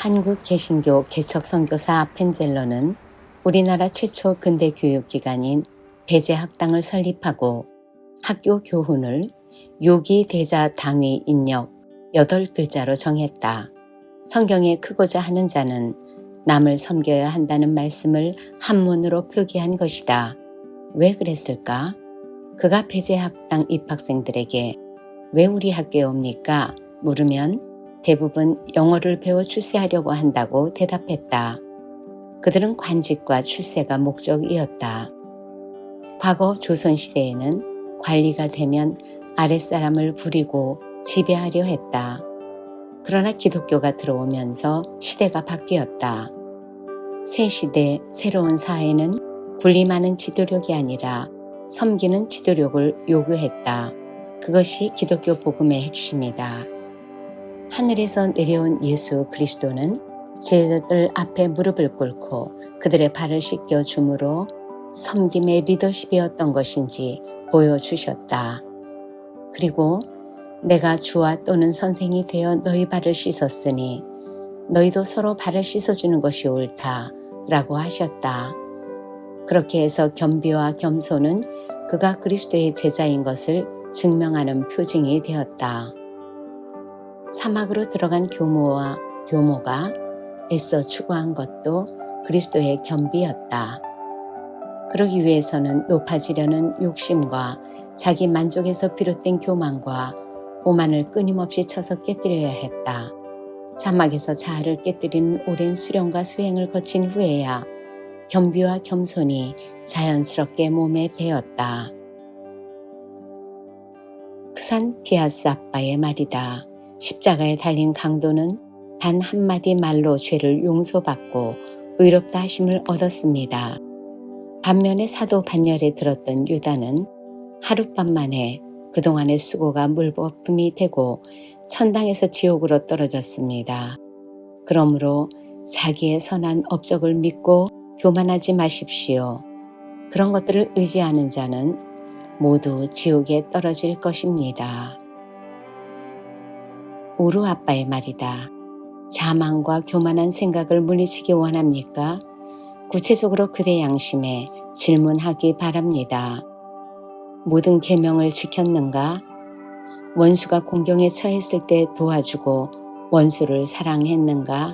한국 개신교 개척선교사 펜젤러는 우리나라 최초 근대 교육기관인 대제학당을 설립하고 학교 교훈을 요기대자당위 인력 8글자로 정했다. 성경에 크고자 하는 자는 남을 섬겨야 한다는 말씀을 한문으로 표기한 것이다. 왜 그랬을까? 그가 배제학당 입학생들에게 왜 우리 학교에 옵니까? 물으면 대부분 영어를 배워 출세하려고 한다고 대답했다. 그들은 관직과 출세가 목적이었다. 과거 조선시대에는 관리가 되면 아랫사람을 부리고 지배하려 했다. 그러나 기독교가 들어오면서 시대가 바뀌었다. 새 시대, 새로운 사회는 군림하는 지도력이 아니라 섬기는 지도력을 요구했다. 그것이 기독교 복음의 핵심이다. 하늘에서 내려온 예수 그리스도는 제자들 앞에 무릎을 꿇고 그들의 발을 씻겨 줌으로 섬김의 리더십이었던 것인지 보여주셨다. 그리고 내가 주와 또는 선생이 되어 너희 발을 씻었으니 너희도 서로 발을 씻어주는 것이 옳다 라고 하셨다. 그렇게 해서 겸비와 겸손은 그가 그리스도의 제자인 것을 증명하는 표징이 되었다. 사막으로 들어간 교모와 교모가 애써 추구한 것도 그리스도의 겸비였다. 그러기 위해서는 높아지려는 욕심과 자기 만족에서 비롯된 교만과 오만을 끊임없이 쳐서 깨뜨려야 했다. 사막에서 자아를 깨뜨리는 오랜 수련과 수행을 거친 후에야 겸비와 겸손이 자연스럽게 몸에 배었다. 크산 디아스 아빠의 말이다. 십자가에 달린 강도는 단 한마디 말로 죄를 용서받고 의롭다 하심을 얻었습니다. 반면에 사도 반열에 들었던 유다는 하룻밤 만에 그동안의 수고가 물거품이 되고 천당에서 지옥으로 떨어졌습니다. 그러므로 자기의 선한 업적을 믿고 교만하지 마십시오. 그런 것들을 의지하는 자는 모두 지옥에 떨어질 것입니다. 오루 아빠의 말이다. 자만과 교만한 생각을 물리치기 원합니까? 구체적으로 그대 양심에 질문하기 바랍니다. 모든 계명을 지켰는가? 원수가 공경에 처했을 때 도와주고 원수를 사랑했는가?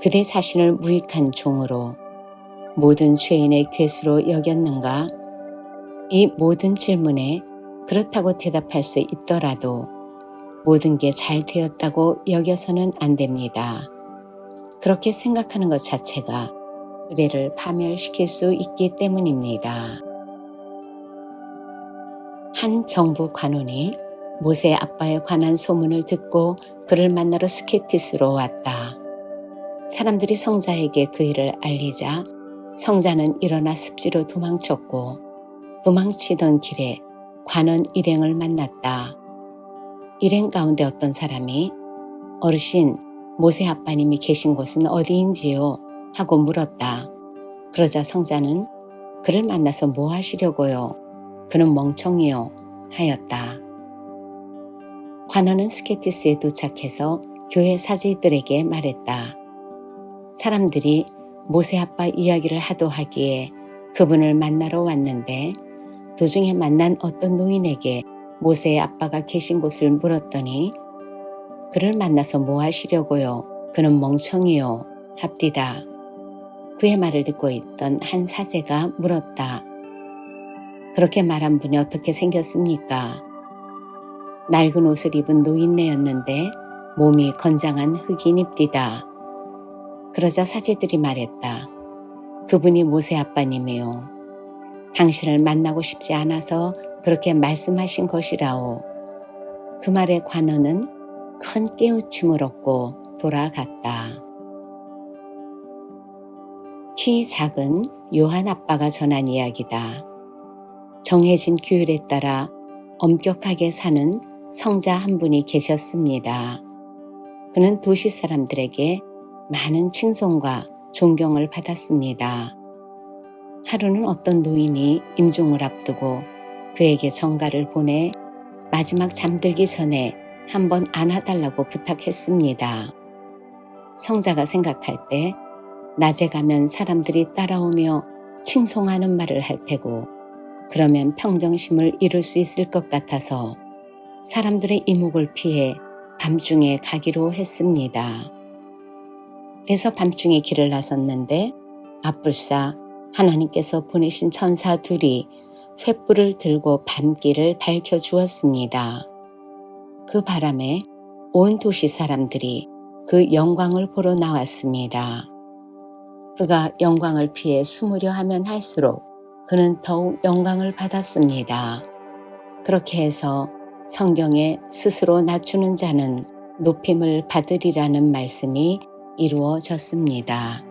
그대 자신을 무익한 종으로 모든 죄인의 괴수로 여겼는가? 이 모든 질문에 그렇다고 대답할 수 있더라도 모든 게 잘 되었다고 여겨서는 안 됩니다. 그렇게 생각하는 것 자체가 그대를 파멸시킬 수 있기 때문입니다. 한 정부 관원이 모세 아빠에 관한 소문을 듣고 그를 만나러 스케티스로 왔다. 사람들이 성자에게 그 일을 알리자 성자는 일어나 습지로 도망쳤고 도망치던 길에 관원 일행을 만났다. 일행 가운데 어떤 사람이 어르신, 모세 아빠님이 계신 곳은 어디인지요? 하고 물었다. 그러자 성자는 그를 만나서 뭐 하시려고요? 그는 멍청이요 하였다. 관원은 스케티스에 도착해서 교회 사제들에게 말했다. 사람들이 모세 아빠 이야기를 하도 하기에 그분을 만나러 왔는데 도중에 만난 어떤 노인에게 모세의 아빠가 계신 곳을 물었더니 그를 만나서 뭐 하시려고요? 그는 멍청이요 합디다. 그의 말을 듣고 있던 한 사제가 물었다. 그렇게 말한 분이 어떻게 생겼습니까? 낡은 옷을 입은 노인네였는데 몸이 건장한 흑인입디다. 그러자 사제들이 말했다. 그분이 모세 아빠님이요. 당신을 만나고 싶지 않아서 그렇게 말씀하신 것이라오. 그 말에 관원은 큰 깨우침을 얻고 돌아갔다. 키 작은 요한 아빠가 전한 이야기다. 정해진 규율에 따라 엄격하게 사는 성자 한 분이 계셨습니다. 그는 도시 사람들에게 많은 칭송과 존경을 받았습니다. 하루는 어떤 노인이 임종을 앞두고 그에게 전가를 보내 마지막 잠들기 전에 한번 안아달라고 부탁했습니다. 성자가 생각할 때 낮에 가면 사람들이 따라오며 칭송하는 말을 할 테고 그러면 평정심을 이룰 수 있을 것 같아서 사람들의 이목을 피해 밤중에 가기로 했습니다. 그래서 밤중에 길을 나섰는데 앞불사 하나님께서 보내신 천사 둘이 횃불을 들고 밤길을 밝혀주었습니다. 그 바람에 온 도시 사람들이 그 영광을 보러 나왔습니다. 그가 영광을 피해 숨으려 하면 할수록 그는 더욱 영광을 받았습니다. 그렇게 해서 성경에 스스로 낮추는 자는 높임을 받으리라는 말씀이 이루어졌습니다.